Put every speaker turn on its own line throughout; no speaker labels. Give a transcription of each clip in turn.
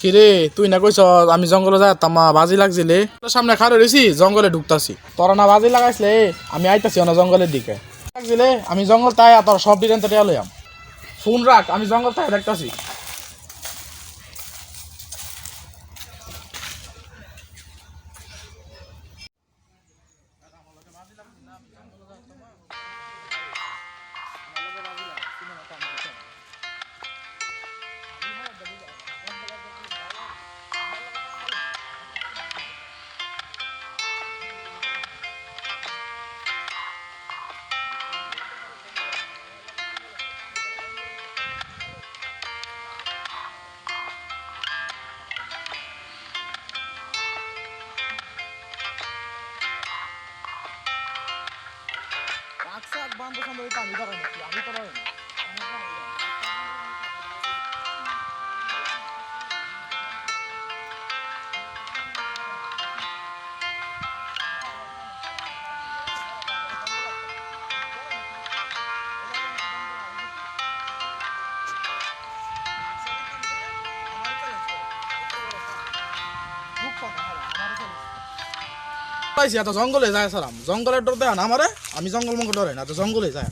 কিরে তুই না কইছ আমি জঙ্গলে যাই তামা বাজি লাগছিলে তোর সামনে খাড়ে রইছি জঙ্গলে ঢুকতাছি তোরা না বাজি লাগাইছিলে আমি আইতাছি না জঙ্গলের দিকে লাগছিলে আমি জঙ্গল তাই তোর সব ডিজাইন টেয়া লইয়াম ফোন রাখ আমি জঙ্গল তাই দেখতাছি বান্ধব সান্ধব আমি ধরাই নাকি আমি তো ধরাই না পাইছি এত জঙ্গলে যায় সারাম জঙ্গলের ডর দেয় না আমারে আমি জঙ্গল মঙ্গল ডরে না তো জঙ্গলে যায়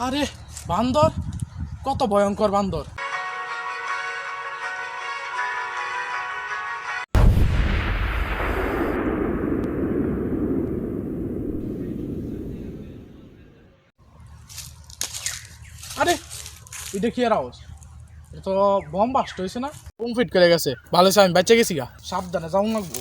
আরে বান্দর কত ভয়ঙ্কর বান্দর আরে এটা কি আর আওয়াজ এটা তো বম বাস্ট হয়েছে না বম ফিট করে গেছে ভালো হয়েছে আমি বাচ্চা গেছি গা সাবধানে যাও লাগবো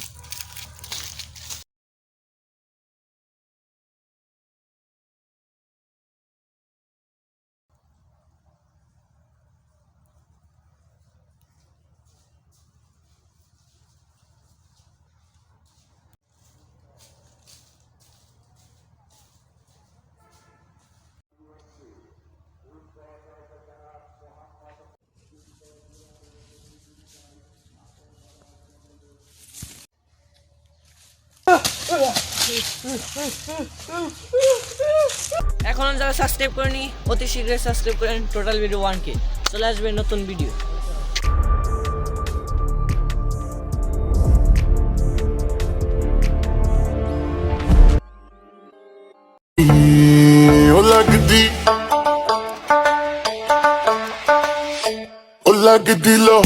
এখন যারা সাবস্ক্রাইব করেনি অতি শীঘ্রই সাবস্ক্রাইব করেন টোটাল ভিডিও 1K চলে আসবে নতুন ভিডিও
ਉਹ ਲੱਗਦੀ ਲੋ